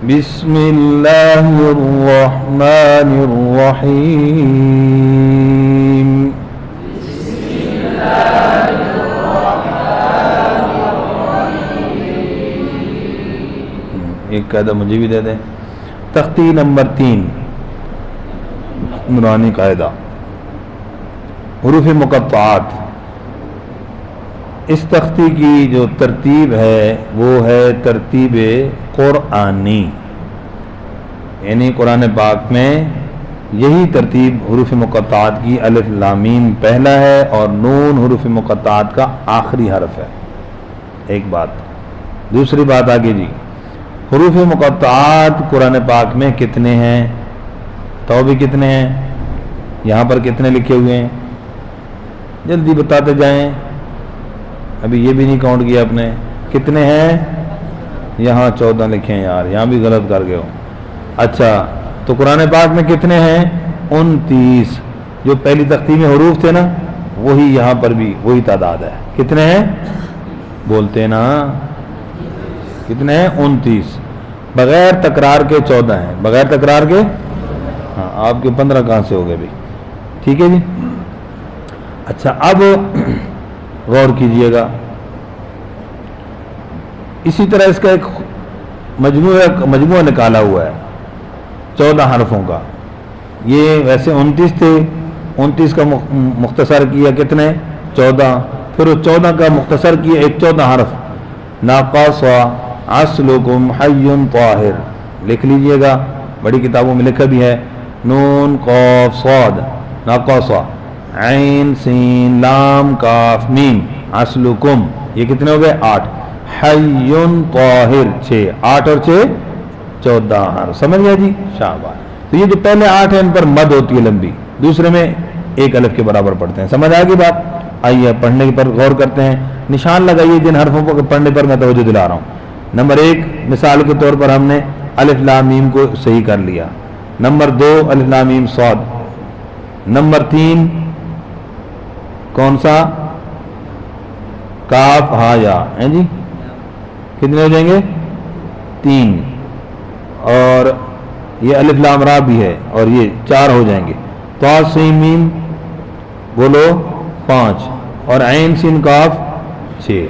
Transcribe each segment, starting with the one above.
بسم اللہ الرحمن الرحیم. ایک قاعدہ مجھے بھی دے دیں. تختی نمبر 3 نورانی قاعدہ. حروف مقطعات. اس تختی کی جو ترتیب ہے وہ ہے ترتیب قرآنی، یعنی قرآن پاک میں یہی ترتیب حروف مقطعات کی. الف لام میم پہلا ہے اور نون حروف مقطعات کا آخری حرف ہے. ایک بات. دوسری بات آگے جی، حروف مقطعات قرآن پاک میں کتنے ہیں؟ تو بھی کتنے ہیں؟ یہاں پر کتنے لکھے ہوئے ہیں؟ جلدی بتاتے جائیں، ابھی یہ بھی نہیں کاؤنٹ کیا آپ نے. کتنے ہیں؟ یہاں 14 لکھے ہیں یار، یہاں بھی غلط کر گئے ہو. اچھا، تو قرآن پاک میں کتنے ہیں؟ 29. جو پہلی تختی میں حروف تھے نا وہی یہاں پر بھی وہی تعداد ہے. کتنے ہیں؟ بولتے نا کتنے ہیں؟ 29. بغیر تکرار کے 14 ہیں. بغیر تکرار کے ہاں، آپ کے 15 کہاں سے ہو گئے بھی؟ ٹھیک ہے جی. اچھا، اب غور کیجئے گا. اسی طرح اس کا ایک مجموعہ نکالا ہوا ہے 14 حرفوں کا. یہ ویسے 29 تھے، 29 کا مختصر کیا کتنے؟ 14. پھر وہ 14 کا مختصر کیا ایک 14 حرف، ناقص اصلکم حی طاہر. لکھ لیجئے گا، بڑی کتابوں میں لکھا بھی ہے. نون قاف صاد ناقص، عین سین لام کاف میم اصلکم. یہ کتنے ہو گئے؟ 8. حی طاہر 6. 8 اور 6 14 حرف. سمجھ گیا جی؟ شاباش. تو یہ جو پہلے 8 ہیں ان پر مد ہوتی ہے لمبی، دوسرے میں ایک الف کے برابر پڑھتے ہیں. سمجھ آ گئی بات؟ آئیے پڑھنے پر غور کرتے ہیں. نشان لگائیے جن حرفوں کو پڑھنے پر میں توجہ دلا رہا ہوں. نمبر 1 مثال کے طور پر ہم نے الف لام میم کو صحیح کر لیا. نمبر 2 الف لام میم صاد. نمبر 3 کون سا؟ کاف ہا یا ہیں جی. کتنے ہو جائیں گے؟ 3. اور یہ الف لام را بھی ہے اور یہ 4 ہو جائیں گے. طا سین میم بولو 5 اور عین سین کاف 6.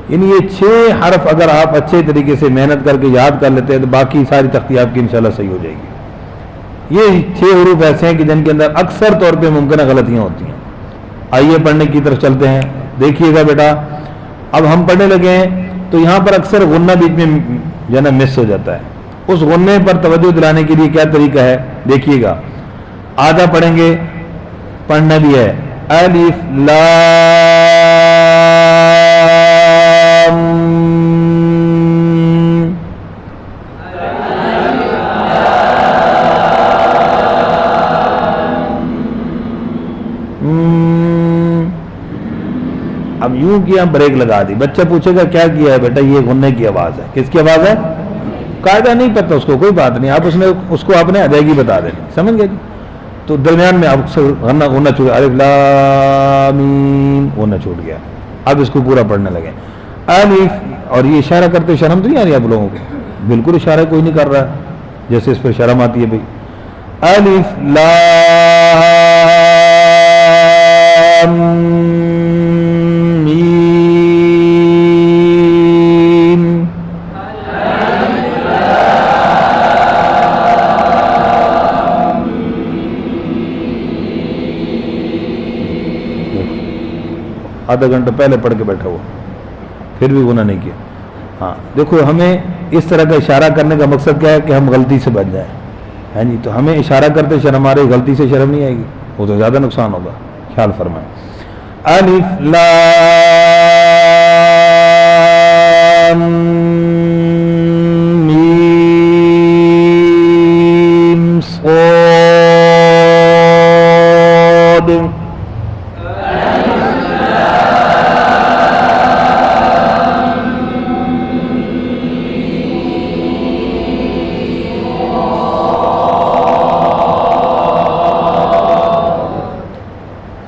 یعنی یہ 6 حرف اگر آپ اچھے طریقے سے محنت کر کے یاد کر لیتے ہیں تو باقی ساری تختی آپ کی انشاءاللہ صحیح ہو جائے گی. یہ 6 حروف ایسے ہیں کہ جن کے اندر اکثر طور پہ ممکنہ غلطیاں ہوتی ہیں. آئیے پڑھنے کی طرف چلتے ہیں. دیکھیے گا بیٹا، اب ہم پڑھنے لگے ہیں تو یہاں پر اکثر غنہ بیچ میں جو ہے نا مس ہو جاتا ہے. اس غنے پر توجہ دلانے کے لیے کیا طریقہ ہے دیکھیے گا. آدھا پڑھیں گے، پڑھنا بھی ہے. الف لام اب یوں کیا بریک لگا دی. بچہ پوچھے گا کیا کیا ہے بیٹا؟ یہ غنے کی آواز ہے. کس کی آواز ہے؟ قاعدہ نہیں پتہ اس کو، کوئی بات نہیں، آپ اس کو آپ نے ادائیگی بتا دیں. سمجھ گئے جی؟ تو درمیان میں آپ غنہ چھوٹ گیا. الف لام میم غنہ چھوٹ گیا. اب اس کو پورا پڑھنے لگے. الف، اور یہ اشارہ کرتے شرم تو نہیں آ رہی آپ لوگوں کو؟ بالکل اشارہ کوئی نہیں کر رہا ہے جیسے اس پہ شرم آتی ہے بھائی. الف لام آدھا گھنٹہ پہلے پڑھ کے بیٹھا ہوا پھر بھی گناہ نہیں کیا. ہاں دیکھو، ہمیں اس طرح کا اشارہ کرنے کا مقصد کیا ہے کہ ہم غلطی سے بچ جائیں. ہے جی؟ تو ہمیں اشارہ کرتے شرم آ رہی، غلطی سے شرم نہیں آئے گی، وہ تو زیادہ نقصان ہوگا. خیال فرمائیں. الف لام میم صاد.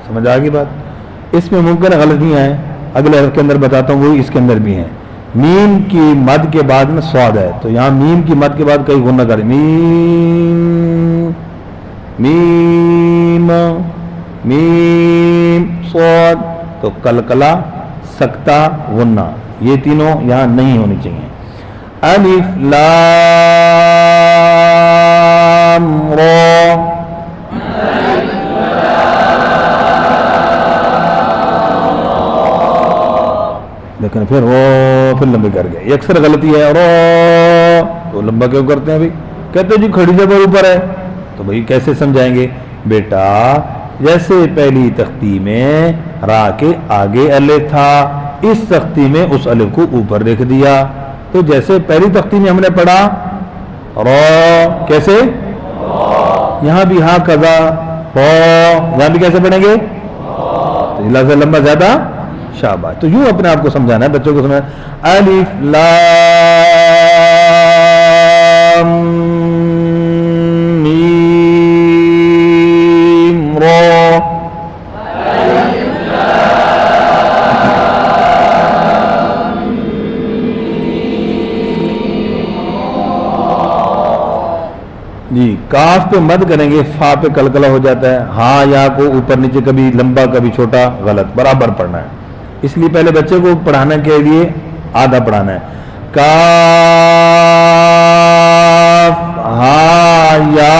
سمجھ آ گئی بات؟ اس میں ممکن غلطیاں ہیں، اگلے حرف کے اندر بتاتا ہوں وہی اس کے اندر بھی ہیں. میم کی مد کے بعد میں سواد ہے، تو یہاں میم کی مد کے بعد کئی غنہ کریں، میم میم میم سواد، تو کلکلا سکتہ غنہ یہ تینوں یہاں نہیں ہونی چاہیے. الف لام را، لیکن پھر پھر لمبے کر گئے، یہ اکثر غلطی ہے. تو لمبا کیوں کرتے ہیں بھائی؟ کہتے ہیں جی کھڑی جگہ اوپر ہے، تو بھائی کیسے سمجھائیں گے؟ بیٹا جیسے پہلی تختی میں را کے آگے الف تھا، اس تختی میں اس الف کو اوپر لکھ دیا. تو جیسے پہلی تختی میں ہم نے پڑھا را، کیسے؟ یہاں بھی ہاں قضا را، یہاں بھی کیسے پڑھیں گے؟ تو لفظ لمبا زیادہ شاباش. تو یوں اپنے آپ کو سمجھانا ہے، بچوں کو سمجھانا. الف لام میم را، جی کاف پہ مد کریں گے، فا پہ کلکلا ہو جاتا ہے. ہاں یا کو اوپر نیچے کبھی لمبا کبھی چھوٹا، غلط، برابر پڑھنا ہے. اس لیے پہلے بچے کو پڑھانے کے لیے آدھا پڑھانا ہے. کاف ہا یا،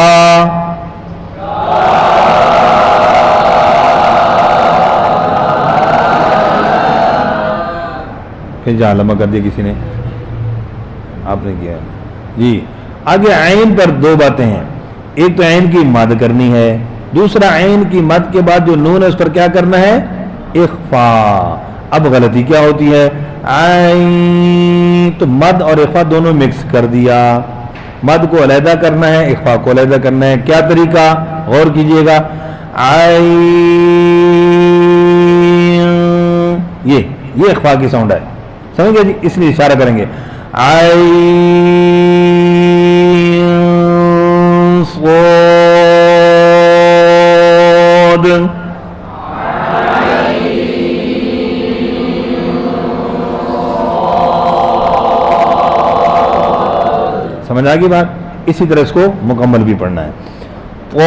پھر جہاں لمبا کر دیا کسی نے، آپ نے کیا جی. آگے عین پر دو باتیں ہیں، ایک تو عین کی مد کرنی ہے، دوسرا عین کی مد کے بعد جو نون ہے اس پر کیا کرنا ہے؟ اخفا. اب غلطی کیا ہوتی ہے؟ عین، تو مد اور اخفا دونوں مکس کر دیا. مد کو علیحدہ کرنا ہے، اخفا کو علیحدہ کرنا ہے. کیا طریقہ؟ غور کیجئے گا. عین، یہ اخفا کی ساؤنڈ ہے، سمجھ گئے جی؟ اس لیے اشارہ کریں گے. عین صاد، سمجھ آ گئی بات؟ اسی طرح اس کو مکمل بھی پڑھنا ہے. طہ،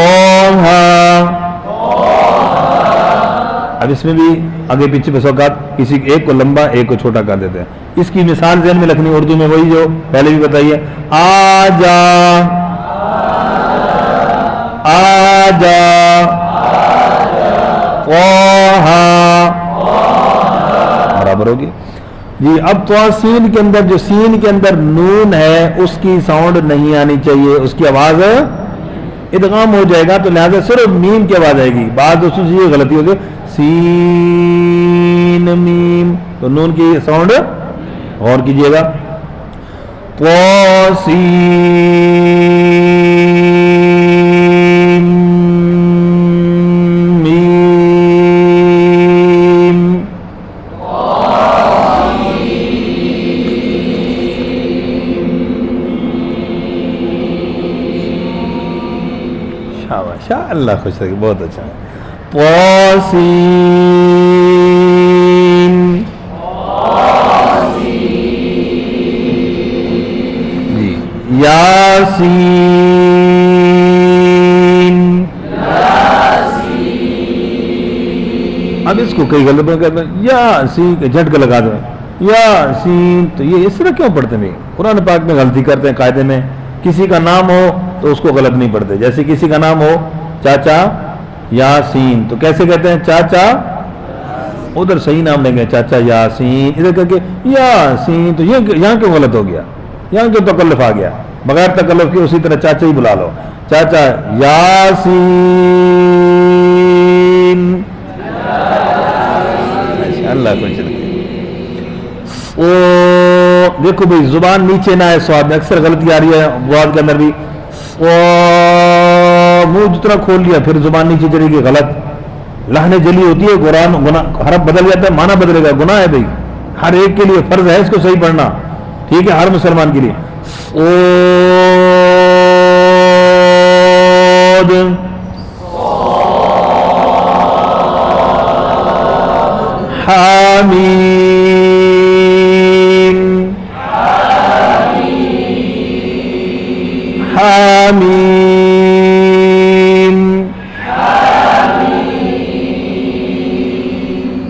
اب اس میں بھی آگے پیچھے بس اوقات کسی ایک کو لمبا ایک کو چھوٹا کر دیتے ہیں. اس کی مثال ذہن میں رکھنی اردو میں، وہی جو پہلے بھی بتائیے. آجا آجا، طہ، برابر ہوگی جی. اب تو سین کے اندر، جو سین کے اندر نون ہے اس کی ساؤنڈ نہیں آنی چاہیے، اس کی آواز ادغام ہو جائے گا، تو لہذا صرف میم کی آواز آئے گی. بعض دوستوں سے یہ غلطی ہوگی، سین میم، تو نون کی ساؤنڈ غور کیجئے گا. طاسین میم، شاباش، اللہ خوش رکھے، بہت اچھا ہے. طاسین، جی یاسین. اب اس کو کئی غلط کرتے ہیں، یاسین کے جھٹکا لگا دو، یاسین. تو یہ اس طرح کیوں پڑھتے ہیں؟ قرآن پاک میں غلطی کرتے ہیں قاعدے میں. کسی کا نام ہو تو اس کو غلط نہیں پڑھتے. جیسے کسی کا نام ہو چاچا یاسین، تو کیسے کہتے ہیں؟ چاچا، ادھر صحیح نام لیں گے چاچا یاسین، ادھر کر کے یاسین. تو یہ یہاں کیوں غلط ہو گیا؟ یہاں کیوں تکلف آ گیا؟ بغیر تکلف کے اسی طرح چاچا ہی بلا لو، چاچا یاسین. اللہ کو چلے. دیکھو بھائی زبان نیچے نہ ہے، سواد میں اکثر غلطی آ رہی ہے، بواد کے اندر بھی منہ جتنا کھول لیا پھر زبان نیچے چلے گی، غلط. لہنے جلی ہوتی ہے، قرآن حرف بدل جاتا ہے، معنی بدلے گا، گناہ ہے بھائی. ہر ایک کے لیے فرض ہے اس کو صحیح پڑھنا، ٹھیک ہے؟ ہر مسلمان کے لیے. حامیم، حامیم.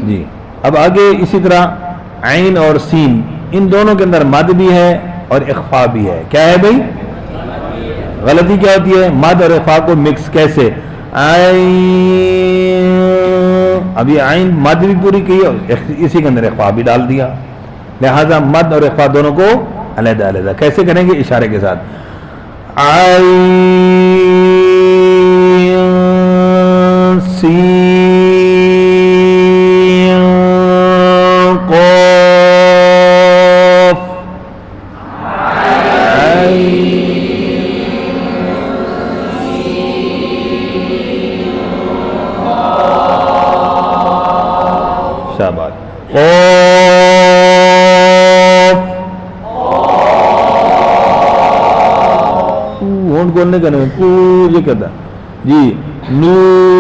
جی اب آگے اسی طرح عین اور سین ان دونوں کے اندر مد بھی ہے اور اخفا بھی ہے. کیا ہے بھائی؟ غلطی کیا ہوتی ہے؟ مد اور اخفا کو مکس کیسے؟ ابھی عین مد بھی پوری کی اور اسی کے اندر اخفا بھی ڈال دیا. لہذا مد اور اخفا دونوں کو علیحدہ علیحدہ کیسے کریں گے؟ اشارے کے ساتھ. عین سین قاف. شاباش. ہونٹ بولنے کا نہیں یہ کہتا ہے جی. نون.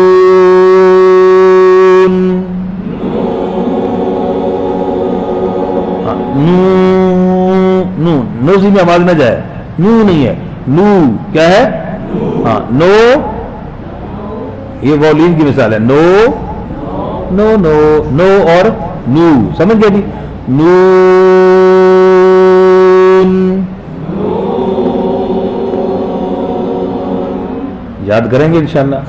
نون نو سی میں آواز نہ جائے. نو نہیں ہے نو. کیا ہے؟ ہاں نو. یہ وولین کی مثال ہے. نو نو نو نو اور نو. سمجھ گئے جی؟ نون. یاد کریں گے انشاءاللہ.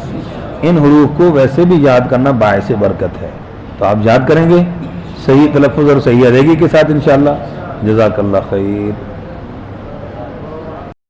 ان حروف کو ویسے بھی یاد کرنا باعث برکت ہے، تو آپ یاد کریں گے صحیح تلفظ اور صحیح ادائیگی کے ساتھ انشاءاللہ. جزاک اللہ خیر.